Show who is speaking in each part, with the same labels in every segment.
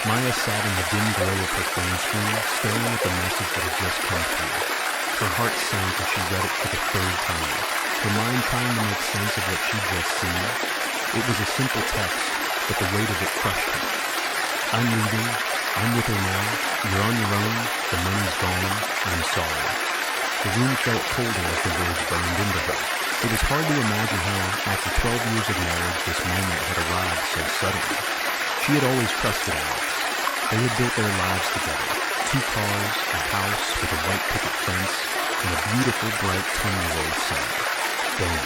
Speaker 1: Maya sat in the dim glow of her phone screen, staring at the message that had just come through. Her heart sank as she read it for the third time, her mind trying to make sense of what she'd just seen. It was a simple text, but the weight of it crushed her. I'm leaving. I'm with her now. You're on your own. The money's gone. I'm sorry. The room felt colder as the words burned into her. It was hard to imagine how, after 12 years of marriage, this moment had arrived so suddenly. She had always trusted Alex. They had built their lives together. 2 cars, a house with a white picket fence, and a beautiful, bright 10-year-old son. Then,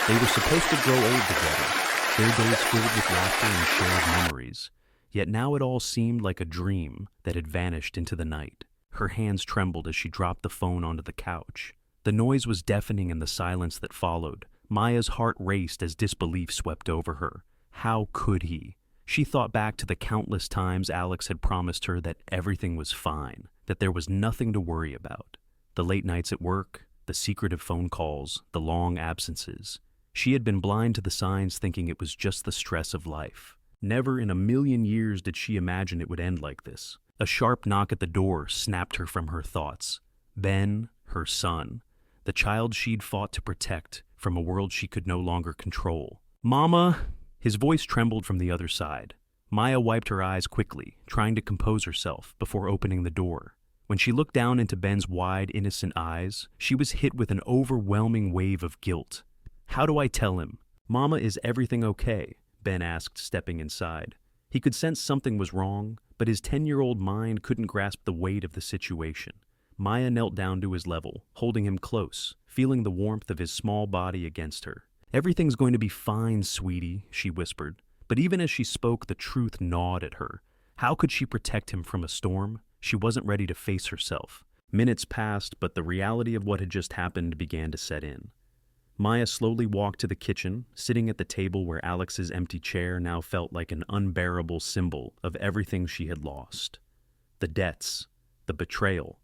Speaker 1: they were supposed to grow old together, their days filled with laughter and shared memories. Yet now it all seemed like a dream that had vanished into the night. Her hands trembled as she dropped the phone onto the couch. The noise was deafening in the silence that followed. Maya's heart raced as disbelief swept over her. How could he? She thought back to the countless times Alex had promised her that everything was fine, that there was nothing to worry about. The late nights at work, the secretive phone calls, the long absences. She had been blind to the signs, thinking it was just the stress of life. Never in a million years did she imagine it would end like this. A sharp knock at the door snapped her from her thoughts. Ben, her son, the child she'd fought to protect from a world she could no longer control. "Mama!" His voice trembled from the other side. Maya wiped her eyes quickly, trying to compose herself before opening the door. When she looked down into Ben's wide, innocent eyes, she was hit with an overwhelming wave of guilt. "How do I tell him? Mama, is everything okay?" Ben asked, stepping inside. He could sense something was wrong, but his 10-year-old mind couldn't grasp the weight of the situation. Maya knelt down to his level, holding him close, feeling the warmth of his small body against her. "Everything's going to be fine, sweetie," she whispered. But even as she spoke, the truth gnawed at her. How could she protect him from a storm? She wasn't ready to face herself. Minutes passed, but the reality of what had just happened began to set in. Maya slowly walked to the kitchen, sitting at the table where Alex's empty chair now felt like an unbearable symbol of everything she had lost. The debts, the betrayal,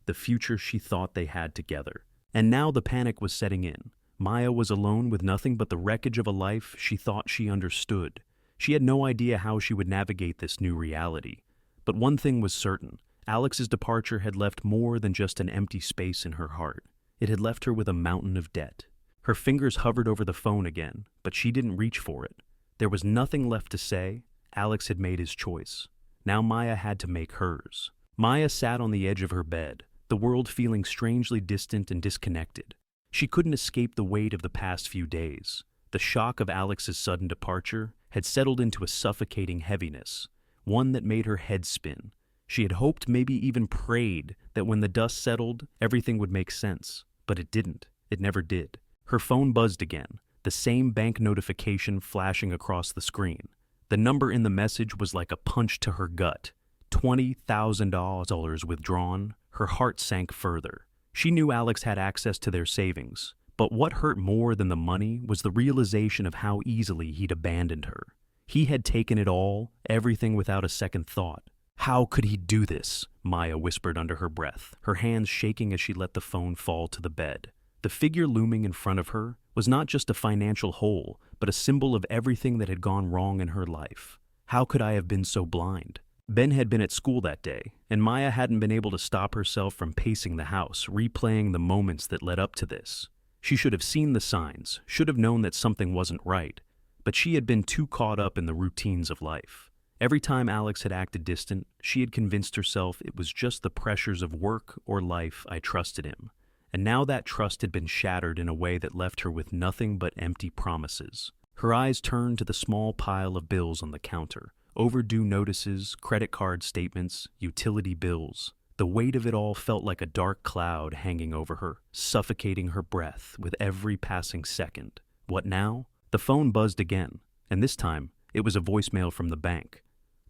Speaker 1: the future she thought they had together. And now the panic was setting in. Maya was alone with nothing but the wreckage of a life she thought she understood. She had no idea how she would navigate this new reality. But one thing was certain. Alex's departure had left more than just an empty space in her heart. It had left her with a mountain of debt. Her fingers hovered over the phone again, but she didn't reach for it. There was nothing left to say. Alex had made his choice. Now Maya had to make hers. Maya sat on the edge of her bed, the world feeling strangely distant and disconnected. She couldn't escape the weight of the past few days. The shock of Alex's sudden departure had settled into a suffocating heaviness, one that made her head spin. She had hoped, maybe even prayed, that when the dust settled, everything would make sense. But it didn't. It never did. Her phone buzzed again, the same bank notification flashing across the screen. The number in the message was like a punch to her gut. $20,000 withdrawn. Her heart sank further. She knew Alex had access to their savings, but what hurt more than the money was the realization of how easily he'd abandoned her. He had taken it all, everything without a second thought. How could he do this? Maya whispered under her breath, her hands shaking as she let the phone fall to the bed. The figure looming in front of her was not just a financial hole, but a symbol of everything that had gone wrong in her life. How could I have been so blind? Ben had been at school that day, and Maya hadn't been able to stop herself from pacing the house, replaying the moments that led up to this. She should have seen the signs, should have known that something wasn't right, but she had been too caught up in the routines of life. Every time Alex had acted distant, she had convinced herself it was just the pressures of work or life. I trusted him. And now that trust had been shattered in a way that left her with nothing but empty promises. Her eyes turned to the small pile of bills on the counter. Overdue notices, credit card statements, utility bills. The weight of it all felt like a dark cloud hanging over her, suffocating her breath with every passing second. What now? The phone buzzed again, and this time it was a voicemail from the bank.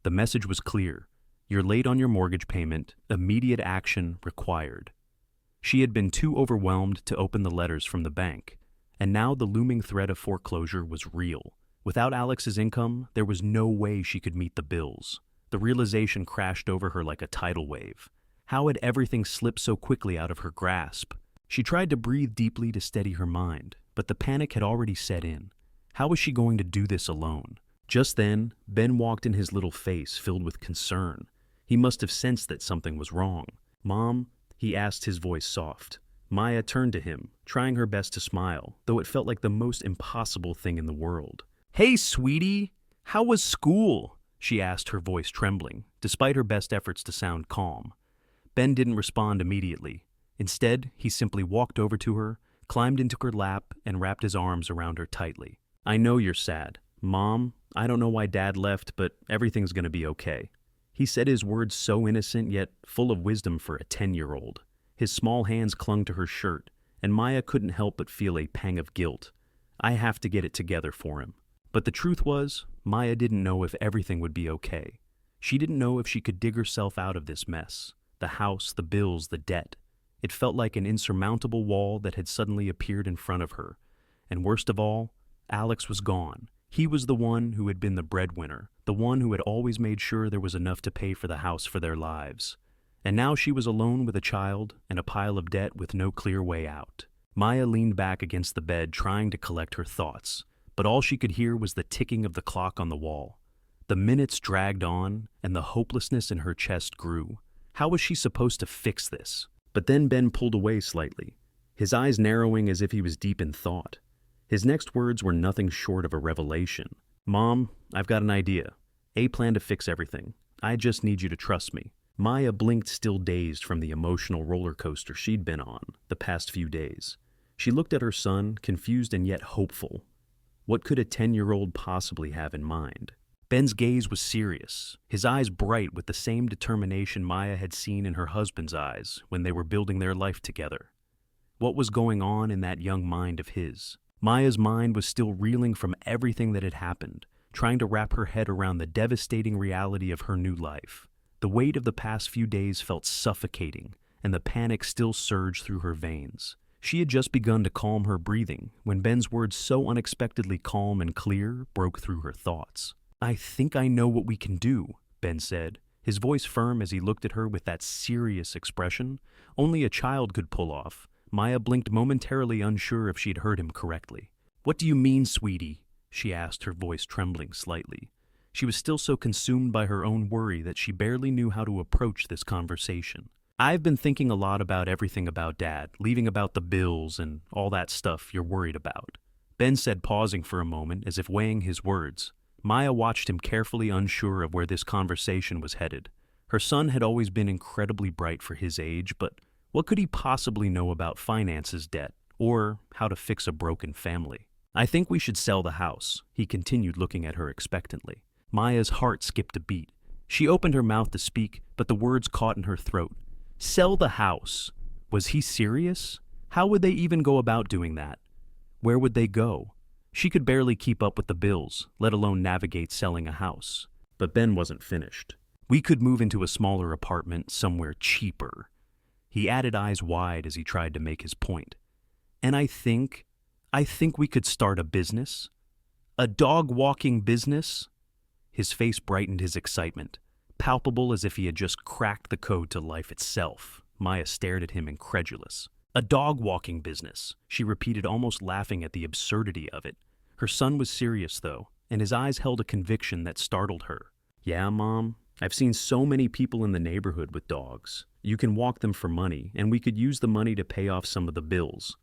Speaker 1: The message was clear. You're late on your mortgage payment. Immediate action required. She had been too overwhelmed to open the letters from the bank, and now the looming threat of foreclosure was real. Without Alex's income, there was no way she could meet the bills. The realization crashed over her like a tidal wave. How had everything slipped so quickly out of her grasp? She tried to breathe deeply to steady her mind, but the panic had already set in. How was she going to do this alone? Just then, Ben walked in, his little face filled with concern. He must have sensed that something was wrong. "Mom?" he asked, his voice soft. Maya turned to him, trying her best to smile, though it felt like the most impossible thing in the world. "Hey, sweetie! How was school?" she asked, her voice trembling, despite her best efforts to sound calm. Ben didn't respond immediately. Instead, he simply walked over to her, climbed into her lap, and wrapped his arms around her tightly. "I know you're sad. Mom, I don't know why Dad left, but everything's gonna be okay." He said his words so innocent yet full of wisdom for a 10-year-old. His small hands clung to her shirt, and Maya couldn't help but feel a pang of guilt. I have to get it together for him. But the truth was, Maya didn't know if everything would be okay. She didn't know if she could dig herself out of this mess. The house, the bills, the debt. It felt like an insurmountable wall that had suddenly appeared in front of her. And worst of all, Alex was gone. He was the one who had been the breadwinner, the one who had always made sure there was enough to pay for the house for their lives. And now she was alone with a child and a pile of debt with no clear way out. Maya leaned back against the bed, trying to collect her thoughts, but all she could hear was the ticking of the clock on the wall. The minutes dragged on, and the hopelessness in her chest grew. How was she supposed to fix this? But then Ben pulled away slightly, his eyes narrowing as if he was deep in thought. His next words were nothing short of a revelation. "Mom, I've got an idea. A plan to fix everything. I just need you to trust me." Maya blinked, still dazed from the emotional roller coaster she'd been on the past few days. She looked at her son, confused and yet hopeful. What could a 10-year-old possibly have in mind? Ben's gaze was serious, his eyes bright with the same determination Maya had seen in her husband's eyes when they were building their life together. What was going on in that young mind of his? Maya's mind was still reeling from everything that had happened, trying to wrap her head around the devastating reality of her new life. The weight of the past few days felt suffocating, and the panic still surged through her veins. She had just begun to calm her breathing when Ben's words, so unexpectedly calm and clear, broke through her thoughts. "I think I know what we can do," Ben said, his voice firm as he looked at her with that serious expression only a child could pull off. Maya blinked, momentarily unsure if she'd heard him correctly. "What do you mean, sweetie?" she asked, her voice trembling slightly. She was still so consumed by her own worry that she barely knew how to approach this conversation. "I've been thinking a lot about everything about Dad, leaving about the bills and all that stuff you're worried about," Ben said, pausing for a moment as if weighing his words. Maya watched him carefully, unsure of where this conversation was headed. Her son had always been incredibly bright for his age, but what could he possibly know about finances, debt, or how to fix a broken family? "I think we should sell the house," he continued, looking at her expectantly. Maya's heart skipped a beat. She opened her mouth to speak, but the words caught in her throat. Sell the house? Was he serious? How would they even go about doing that? Where would they go? She could barely keep up with the bills, let alone navigate selling a house. But Ben wasn't finished. "We could move into a smaller apartment somewhere cheaper." He added, eyes wide as he tried to make his point. "And I think we could start a business. A dog-walking business." His face brightened, his excitement, palpable as if he had just cracked the code to life itself. Maya stared at him, incredulous. "A dog-walking business," she repeated, almost laughing at the absurdity of it. Her son was serious, though, and his eyes held a conviction that startled her. "Yeah, Mom, I've seen so many people in the neighborhood with dogs. You can walk them for money, and we could use the money to pay off some of the bills."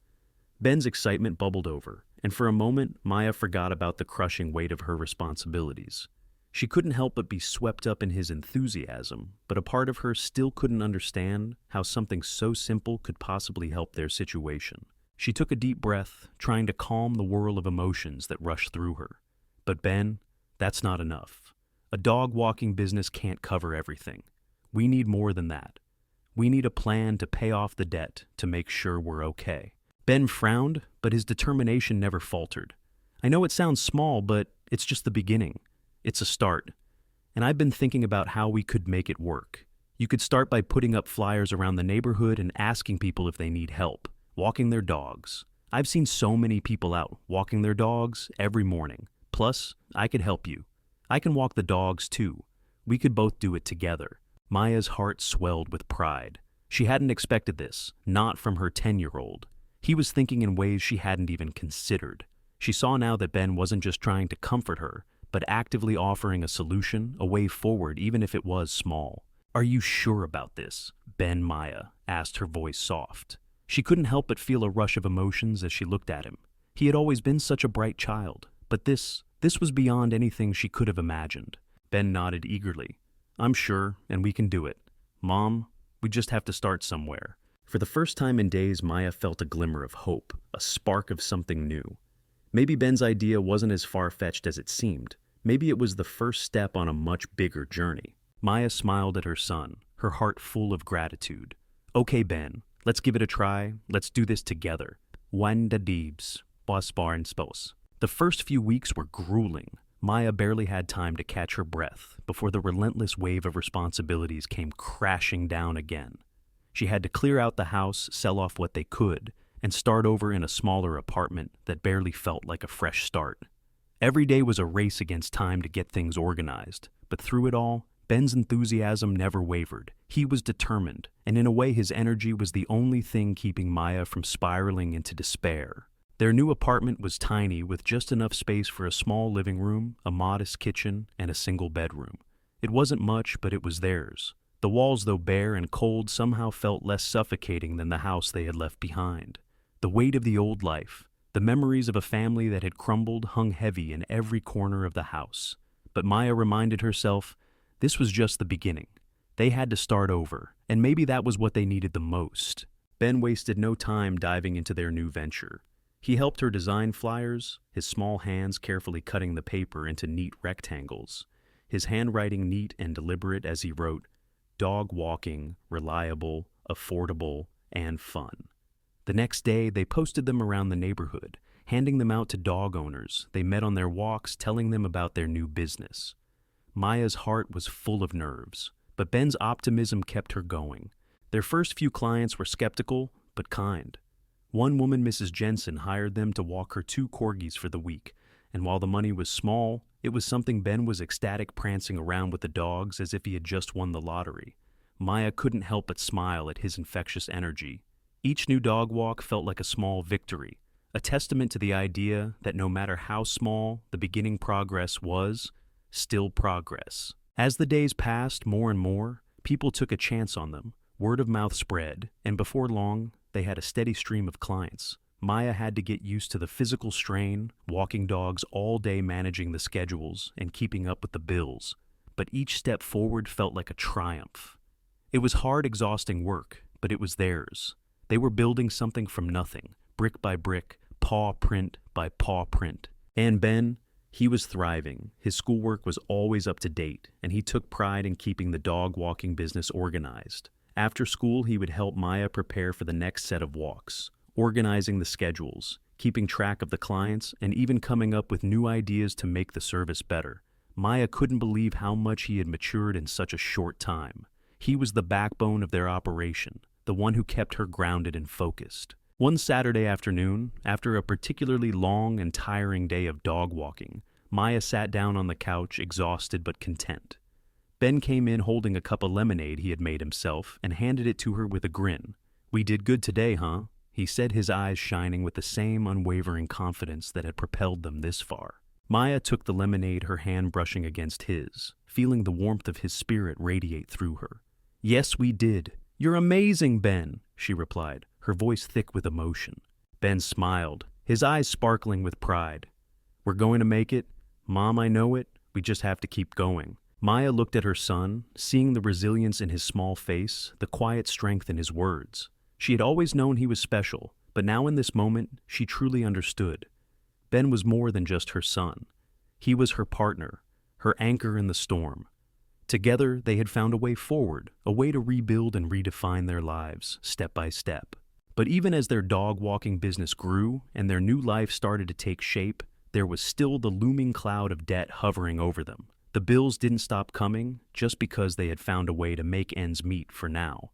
Speaker 1: Ben's excitement bubbled over, and for a moment, Maya forgot about the crushing weight of her responsibilities. She couldn't help but be swept up in his enthusiasm, but a part of her still couldn't understand how something so simple could possibly help their situation. She took a deep breath, trying to calm the whirl of emotions that rushed through her. "But Ben, that's not enough. A dog-walking business can't cover everything. We need more than that. We need a plan to pay off the debt to make sure we're okay." Ben frowned, but his determination never faltered. "I know it sounds small, but it's just the beginning. It's a start. And I've been thinking about how we could make it work. You could start by putting up flyers around the neighborhood and asking people if they need help, walking their dogs. I've seen so many people out walking their dogs every morning. Plus, I could help you. I can walk the dogs too. We could both do it together." Maya's heart swelled with pride. She hadn't expected this, not from her 10-year-old. He was thinking in ways she hadn't even considered. She saw now that Ben wasn't just trying to comfort her, but actively offering a solution, a way forward, even if it was small. "Are you sure about this?" Ben Maya asked, her voice soft. She couldn't help but feel a rush of emotions as she looked at him. He had always been such a bright child, but this was beyond anything she could have imagined. Ben nodded eagerly. "I'm sure, and we can do it. Mom, we just have to start somewhere." For the first time in days, Maya felt a glimmer of hope, a spark of something new. Maybe Ben's idea wasn't as far-fetched as it seemed. Maybe it was the first step on a much bigger journey. Maya smiled at her son, her heart full of gratitude. "Okay, Ben, let's give it a try. Let's do this together." Wanda Deebs, Boss Bar and Spos. The first few weeks were grueling. Maya barely had time to catch her breath before the relentless wave of responsibilities came crashing down again. She had to clear out the house, sell off what they could, and start over in a smaller apartment that barely felt like a fresh start. Every day was a race against time to get things organized, but through it all, Ben's enthusiasm never wavered. He was determined, and in a way his energy was the only thing keeping Maya from spiraling into despair. Their new apartment was tiny, with just enough space for a small living room, a modest kitchen, and a single bedroom. It wasn't much, but it was theirs. The walls, though bare and cold, somehow felt less suffocating than the house they had left behind. The weight of the old life, the memories of a family that had crumbled, hung heavy in every corner of the house. But Maya reminded herself, this was just the beginning. They had to start over, and maybe that was what they needed the most. Ben wasted no time diving into their new venture. He helped her design flyers, his small hands carefully cutting the paper into neat rectangles, his handwriting neat and deliberate as he wrote, "Dog walking, reliable, affordable, and fun." The next day, they posted them around the neighborhood, handing them out to dog owners they met on their walks, telling them about their new business. Maya's heart was full of nerves, but Ben's optimism kept her going. Their first few clients were skeptical, but kind. One woman, Mrs. Jensen, hired them to walk her 2 corgis for the week, and while the money was small, it was something Ben was ecstatic, prancing around with the dogs as if he had just won the lottery. Maya couldn't help but smile at his infectious energy. Each new dog walk felt like a small victory, a testament to the idea that no matter how small the beginning progress was, still progress. As the days passed more and more, people took a chance on them. Word of mouth spread, and before long, they had a steady stream of clients. Maya had to get used to the physical strain, walking dogs all day, managing the schedules, and keeping up with the bills. But each step forward felt like a triumph. It was hard, exhausting work, but it was theirs. They were building something from nothing, brick by brick, paw print by paw print. And Ben, he was thriving. His schoolwork was always up to date, and he took pride in keeping the dog walking business organized. After school, he would help Maya prepare for the next set of walks, organizing the schedules, keeping track of the clients, and even coming up with new ideas to make the service better. Maya couldn't believe how much he had matured in such a short time. He was the backbone of their operation, the one who kept her grounded and focused. One Saturday afternoon, after a particularly long and tiring day of dog walking, Maya sat down on the couch, exhausted but content. Ben came in holding a cup of lemonade he had made himself and handed it to her with a grin. "We did good today, huh?" he said, his eyes shining with the same unwavering confidence that had propelled them this far. Maya took the lemonade, her hand brushing against his, feeling the warmth of his spirit radiate through her. "Yes, we did. You're amazing, Ben," she replied, her voice thick with emotion. Ben smiled, his eyes sparkling with pride. "We're going to make it. Mom, I know it. We just have to keep going." Maya looked at her son, seeing the resilience in his small face, the quiet strength in his words. She had always known he was special, but now in this moment, she truly understood. Ben was more than just her son. He was her partner, her anchor in the storm. Together, they had found a way forward, a way to rebuild and redefine their lives, step by step. But even as their dog-walking business grew and their new life started to take shape, there was still the looming cloud of debt hovering over them. The bills didn't stop coming just because they had found a way to make ends meet for now.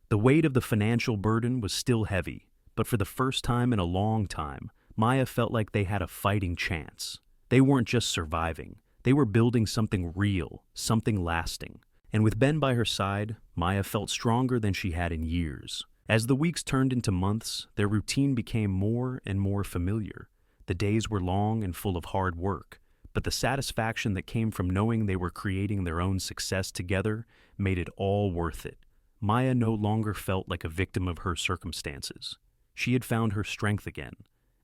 Speaker 1: The weight of the financial burden was still heavy, but for the first time in a long time, Maya felt like they had a fighting chance. They weren't just surviving. They were building something real, something lasting. And with Ben by her side, Maya felt stronger than she had in years. As the weeks turned into months, their routine became more and more familiar. The days were long and full of hard work, but the satisfaction that came from knowing they were creating their own success together made it all worth it. Maya no longer felt like a victim of her circumstances. She had found her strength again,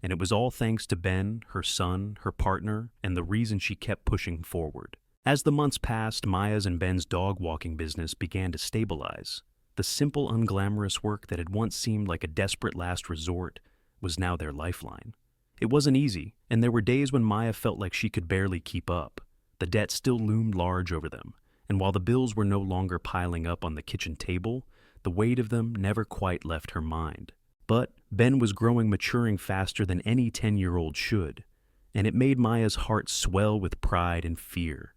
Speaker 1: and it was all thanks to Ben, her son, her partner, and the reason she kept pushing forward. As the months passed, Maya's and Ben's dog walking business began to stabilize. The simple, unglamorous work that had once seemed like a desperate last resort was now their lifeline. It wasn't easy, and there were days when Maya felt like she could barely keep up. The debt still loomed large over them, and while the bills were no longer piling up on the kitchen table, the weight of them never quite left her mind. But Ben was maturing faster than any 10-year-old should, and it made Maya's heart swell with pride and fear.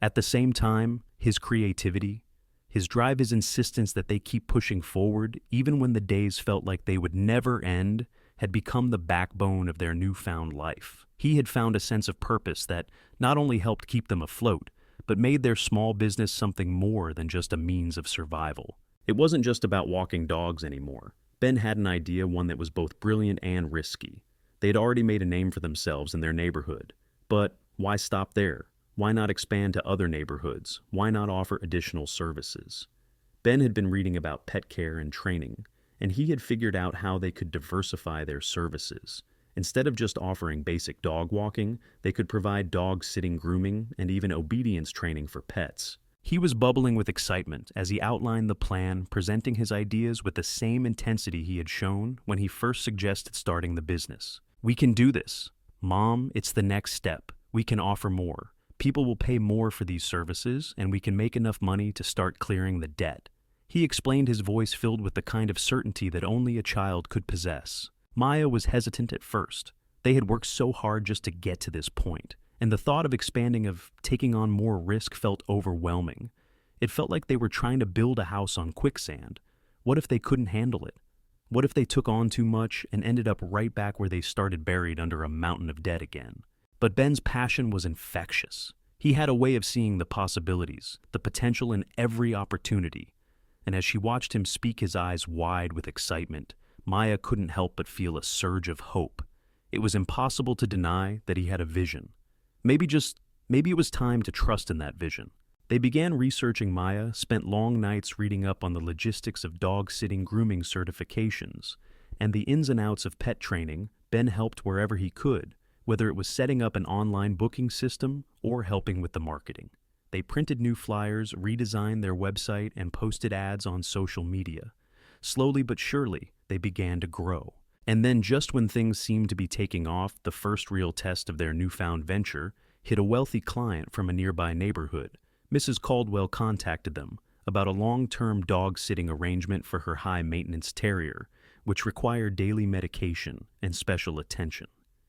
Speaker 1: At the same time, his creativity, his drive, his insistence that they keep pushing forward, even when the days felt like they would never end, had become the backbone of their newfound life. He had found a sense of purpose that not only helped keep them afloat, but made their small business something more than just a means of survival. It wasn't just about walking dogs anymore. Ben had an idea, one that was both brilliant and risky. They had already made a name for themselves in their neighborhood. But why stop there? Why not expand to other neighborhoods? Why not offer additional services? Ben had been reading about pet care and training, and he had figured out how they could diversify their services. Instead of just offering basic dog walking, they could provide dog sitting, grooming, and even obedience training for pets. He was bubbling with excitement as he outlined the plan, presenting his ideas with the same intensity he had shown when he first suggested starting the business. "We can do this. Mom, it's the next step. We can offer more. People will pay more for these services, and we can make enough money to start clearing the debt." He explained, his voice filled with the kind of certainty that only a child could possess. Maya was hesitant at first. They had worked so hard just to get to this point, and the thought of expanding, of taking on more risk, felt overwhelming. It felt like they were trying to build a house on quicksand. What if they couldn't handle it? What if they took on too much and ended up right back where they started, buried under a mountain of debt again? But Ben's passion was infectious. He had a way of seeing the possibilities, the potential in every opportunity. And as she watched him speak, his eyes wide with excitement, Maya couldn't help but feel a surge of hope. It was impossible to deny that he had a vision. Maybe it was time to trust in that vision. They began researching Maya, spent long nights reading up on the logistics of dog-sitting, grooming certifications, and the ins and outs of pet training. Ben helped wherever he could, whether it was setting up an online booking system or helping with the marketing. They printed new flyers, redesigned their website, and posted ads on social media. Slowly but surely, they began to grow. And then, just when things seemed to be taking off, the first real test of their newfound venture hit a wealthy client from a nearby neighborhood. Mrs. Caldwell contacted them about a long-term dog-sitting arrangement for her high-maintenance terrier, which required daily medication and special attention.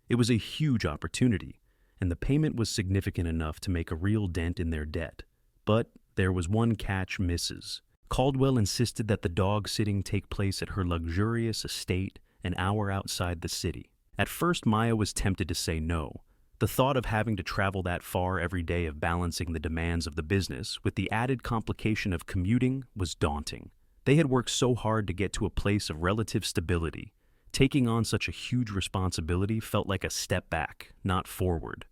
Speaker 1: It was a huge opportunity, and the payment was significant enough to make a real dent in their debt. But there was one catch: Mrs. Caldwell insisted that the dog sitting take place at her luxurious estate an hour outside the city. At first, Maya was tempted to say no. The thought of having to travel that far every day, of balancing the demands of the business with the added complication of commuting, was daunting. They had worked so hard to get to a place of relative stability. Taking on such a huge responsibility felt like a step back, not forward.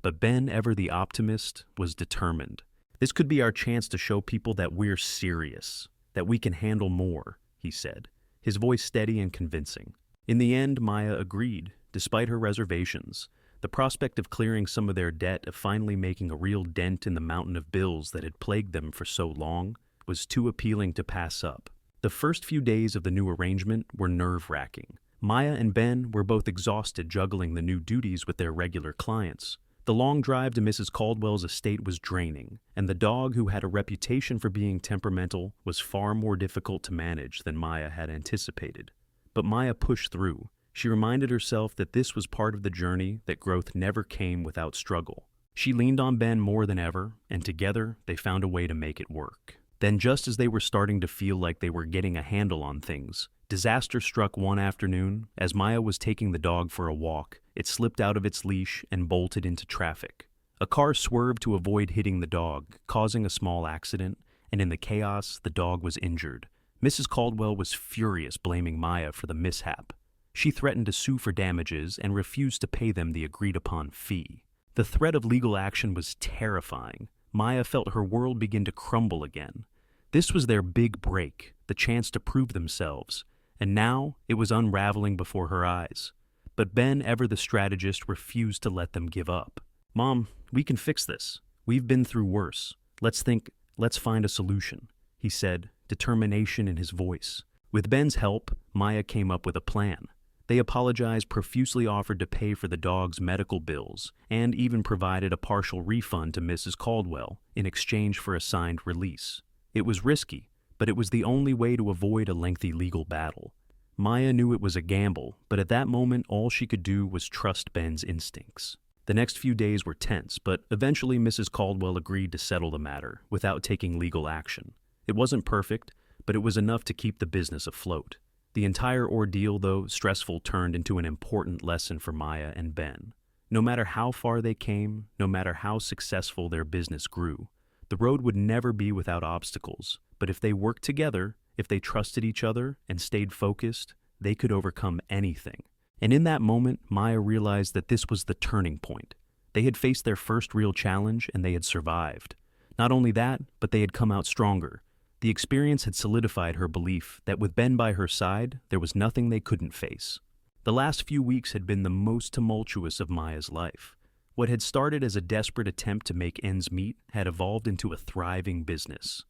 Speaker 1: But Ben, ever the optimist, was determined. "This could be our chance to show people that we're serious, that we can handle more," he said, his voice steady and convincing. In the end, Maya agreed, despite her reservations. The prospect of clearing some of their debt, of finally making a real dent in the mountain of bills that had plagued them for so long, was too appealing to pass up. The first few days of the new arrangement were nerve-wracking. Maya and Ben were both exhausted juggling the new duties with their regular clients. The long drive to Mrs. Caldwell's estate was draining, and the dog, who had a reputation for being temperamental, was far more difficult to manage than Maya had anticipated. But Maya pushed through. She reminded herself that this was part of the journey, that growth never came without struggle. She leaned on Ben more than ever, and together they found a way to make it work. Then, just as they were starting to feel like they were getting a handle on things, disaster struck one afternoon. As Maya was taking the dog for a walk, it slipped out of its leash and bolted into traffic. A car swerved to avoid hitting the dog, causing a small accident, and in the chaos, the dog was injured. Mrs. Caldwell was furious, blaming Maya for the mishap. She threatened to sue for damages and refused to pay them the agreed-upon fee. The threat of legal action was terrifying. Maya felt her world begin to crumble again. This was their big break, the chance to prove themselves, and now it was unraveling before her eyes. But Ben, ever the strategist, refused to let them give up. "Mom, we can fix this. We've been through worse. Let's find a solution," he said, determination in his voice. With Ben's help, Maya came up with a plan. They apologized, profusely offered to pay for the dog's medical bills, and even provided a partial refund to Mrs. Caldwell in exchange for a signed release. It was risky, but it was the only way to avoid a lengthy legal battle. Maya knew it was a gamble, but at that moment all she could do was trust Ben's instincts. The next few days were tense, but eventually Mrs. Caldwell agreed to settle the matter without taking legal action. It wasn't perfect, but it was enough to keep the business afloat. The entire ordeal, though stressful, turned into an important lesson for Maya and Ben. No matter how far they came, no matter how successful their business grew, the road would never be without obstacles. But if they worked together, if they trusted each other and stayed focused, they could overcome anything. And in that moment, Maya realized that this was the turning point. They had faced their first real challenge and they had survived. Not only that, but they had come out stronger. The experience had solidified her belief that with Ben by her side, there was nothing they couldn't face. The last few weeks had been the most tumultuous of Maya's life. What had started as a desperate attempt to make ends meet had evolved into a thriving business.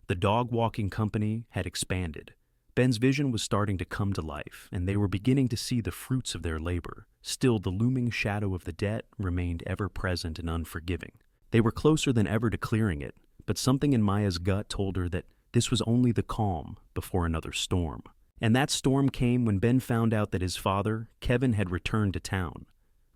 Speaker 1: The dog-walking company had expanded. Ben's vision was starting to come to life, and they were beginning to see the fruits of their labor. Still, the looming shadow of the debt remained ever-present and unforgiving. They were closer than ever to clearing it, but something in Maya's gut told her that this was only the calm before another storm. And that storm came when Ben found out that his father, Kevin, had returned to town.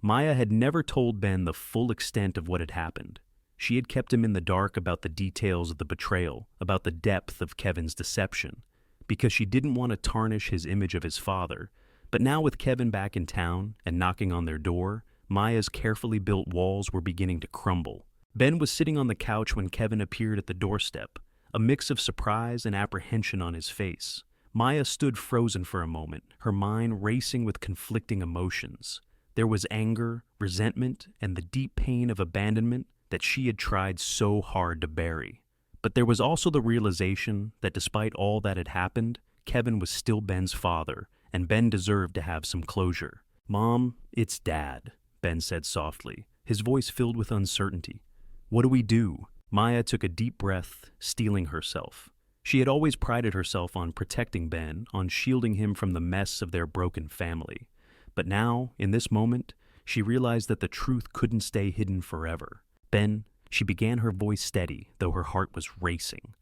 Speaker 1: Maya had never told Ben the full extent of what had happened. She had kept him in the dark about the details of the betrayal, about the depth of Kevin's deception, because she didn't want to tarnish his image of his father. But now with Kevin back in town and knocking on their door, Maya's carefully built walls were beginning to crumble. Ben was sitting on the couch when Kevin appeared at the doorstep, a mix of surprise and apprehension on his face. Maya stood frozen for a moment, her mind racing with conflicting emotions. There was anger, resentment, and the deep pain of abandonment that she had tried so hard to bury. But there was also the realization that despite all that had happened, Kevin was still Ben's father, and Ben deserved to have some closure. "Mom, it's Dad," Ben said softly, his voice filled with uncertainty. "What do we do?" Maya took a deep breath, steeling herself. She had always prided herself on protecting Ben, on shielding him from the mess of their broken family. But now, in this moment, she realized that the truth couldn't stay hidden forever. "Ben," she began, her voice steady, though her heart was racing.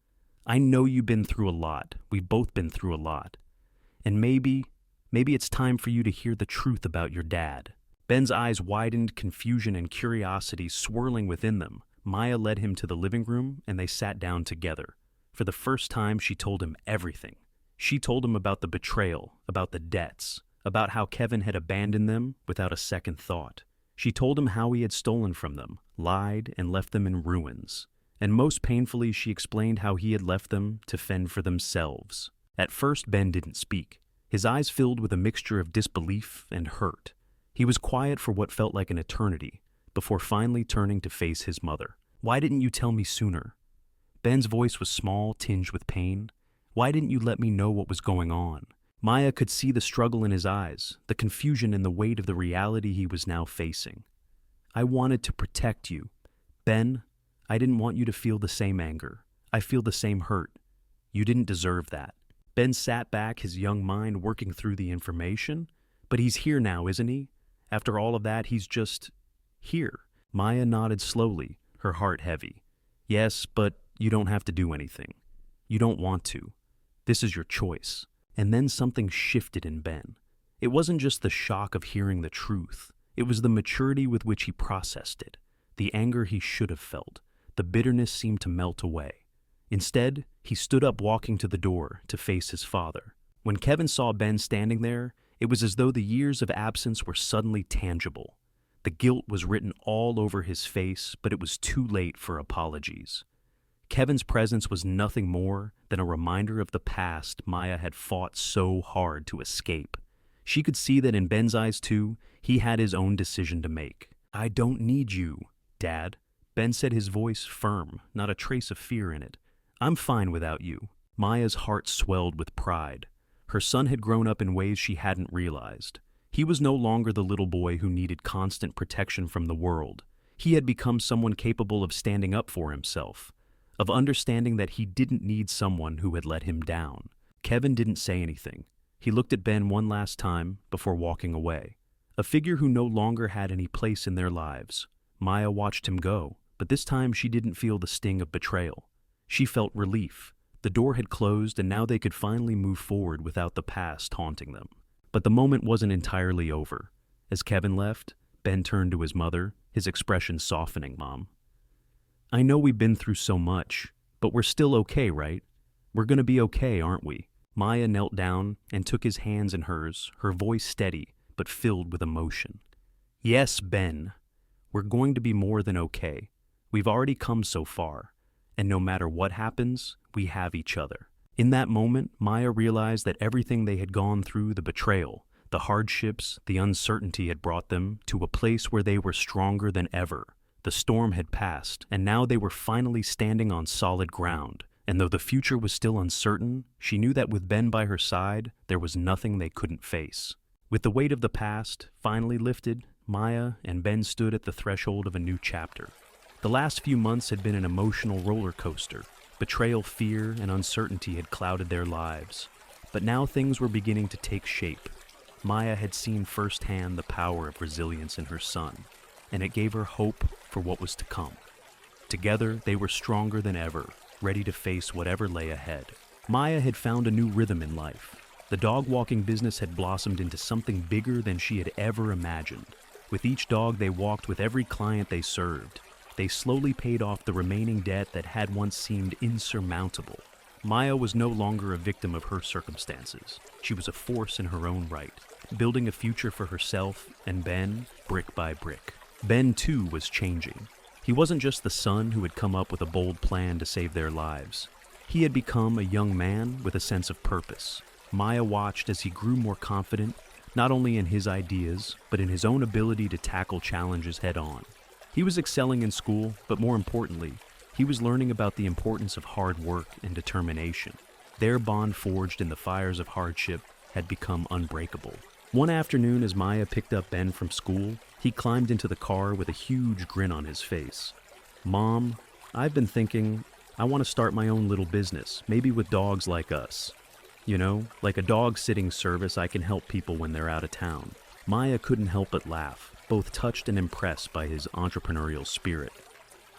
Speaker 1: "I know you've been through a lot. We've both been through a lot. And maybe it's time for you to hear the truth about your dad." Ben's eyes widened, confusion and curiosity swirling within them. Maya led him to the living room, and they sat down together. For the first time, she told him everything. She told him about the betrayal, about the debts, about how Kevin had abandoned them without a second thought. She told him how he had stolen from them, lied, and left them in ruins. And most painfully, she explained how he had left them to fend for themselves. At first, Ben didn't speak. His eyes filled with a mixture of disbelief and hurt. He was quiet for what felt like an eternity, before finally turning to face his mother. "Why didn't you tell me sooner?" Ben's voice was small, tinged with pain. "Why didn't you let me know what was going on?" Maya could see the struggle in his eyes, the confusion and the weight of the reality he was now facing. "I wanted to protect you. Ben, I didn't want you to feel the same anger. I feel the same hurt. You didn't deserve that." Ben sat back, his young mind working through the information. "But he's here now, isn't he? After all of that, he's just here." Maya nodded slowly, her heart heavy. "Yes, but you don't have to do anything. You don't want to. This is your choice." And then something shifted in Ben. It wasn't just the shock of hearing the truth. It was the maturity with which he processed it. The anger he should have felt. The bitterness seemed to melt away. Instead, he stood up, walking to the door to face his father. When Kevin saw Ben standing there, it was as though the years of absence were suddenly tangible. The guilt was written all over his face, but it was too late for apologies. Kevin's presence was nothing more than a reminder of the past Maya had fought so hard to escape. She could see that in Ben's eyes, too, he had his own decision to make. I don't need you, Dad. Ben said, his voice firm, not a trace of fear in it. I'm fine without you. Maya's heart swelled with pride. Her son had grown up in ways she hadn't realized. He was no longer the little boy who needed constant protection from the world. He had become someone capable of standing up for himself, of understanding that he didn't need someone who had let him down. Kevin didn't say anything. He looked at Ben one last time before walking away. A figure who no longer had any place in their lives. Maya watched him go, but this time she didn't feel the sting of betrayal. She felt relief. The door had closed and now they could finally move forward without the past haunting them. But the moment wasn't entirely over. As Kevin left, Ben turned to his mother, his expression softening. Mom, I know we've been through so much, but we're still okay, right? We're gonna be okay, aren't we? Maya knelt down and took his hands in hers, her voice steady but filled with emotion. Yes, Ben. We're going to be more than okay. We've already come so far, and no matter what happens, we have each other. In that moment, Maya realized that everything they had gone through, the betrayal, the hardships, the uncertainty had brought them to a place where they were stronger than ever. The storm had passed, and now they were finally standing on solid ground. And though the future was still uncertain, she knew that with Ben by her side, there was nothing they couldn't face. With the weight of the past finally lifted, Maya and Ben stood at the threshold of a new chapter. The last few months had been an emotional roller coaster. Betrayal, fear, and uncertainty had clouded their lives. But now things were beginning to take shape. Maya had seen firsthand the power of resilience in her son, and it gave her hope for what was to come. Together, they were stronger than ever, ready to face whatever lay ahead. Maya had found a new rhythm in life. The dog-walking business had blossomed into something bigger than she had ever imagined. With each dog they walked, with every client they served, they slowly paid off the remaining debt that had once seemed insurmountable. Maya was no longer a victim of her circumstances. She was a force in her own right, building a future for herself and Ben, brick by brick. Ben, too, was changing. He wasn't just the son who had come up with a bold plan to save their lives. He had become a young man with a sense of purpose. Maya watched as he grew more confident, not only in his ideas, but in his own ability to tackle challenges head-on. He was excelling in school, but more importantly, he was learning about the importance of hard work and determination. Their bond, forged in the fires of hardship, had become unbreakable. One afternoon, as Maya picked up Ben from school, he climbed into the car with a huge grin on his face. Mom, I've been thinking, I want to start my own little business, maybe with dogs like us. You know, like a dog-sitting service I can help people when they're out of town. Maya couldn't help but laugh, both touched and impressed by his entrepreneurial spirit.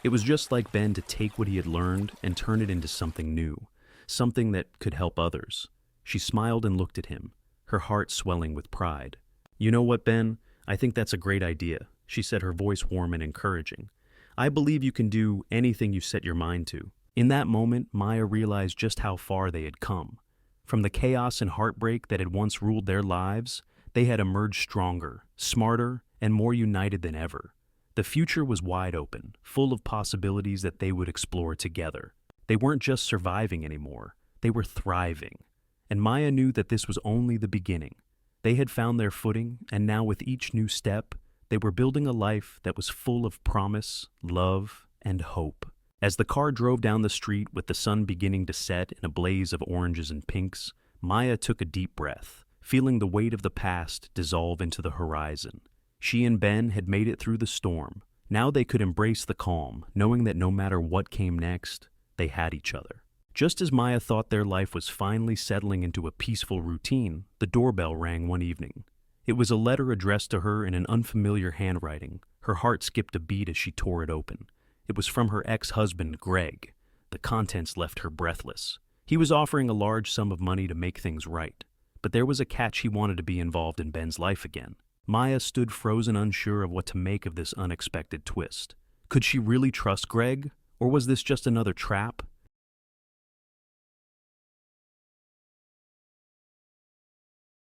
Speaker 1: It was just like Ben to take what he had learned and turn it into something new, something that could help others. She smiled and looked at him, her heart swelling with pride. You know what, Ben? I think that's a great idea, she said, her voice warm and encouraging. I believe you can do anything you set your mind to. In that moment, Maya realized just how far they had come. From the chaos and heartbreak that had once ruled their lives, they had emerged stronger, smarter, and more united than ever. The future was wide open, full of possibilities that they would explore together. They weren't just surviving anymore, they were thriving. And Maya knew that this was only the beginning. They had found their footing, and now with each new step, they were building a life that was full of promise, love, and hope. As the car drove down the street with the sun beginning to set in a blaze of oranges and pinks, Maya took a deep breath, feeling the weight of the past dissolve into the horizon. She and Ben had made it through the storm. Now they could embrace the calm, knowing that no matter what came next, they had each other. Just as Maya thought their life was finally settling into a peaceful routine, the doorbell rang one evening. It was a letter addressed to her in an unfamiliar handwriting. Her heart skipped a beat as she tore it open. It was from her ex-husband, Greg. The contents left her breathless. He was offering a large sum of money to make things right. But there was a catch: he wanted to be involved in Ben's life again. Maya stood frozen, unsure of what to make of this unexpected twist. Could she really trust Greg? Or was this just another trap?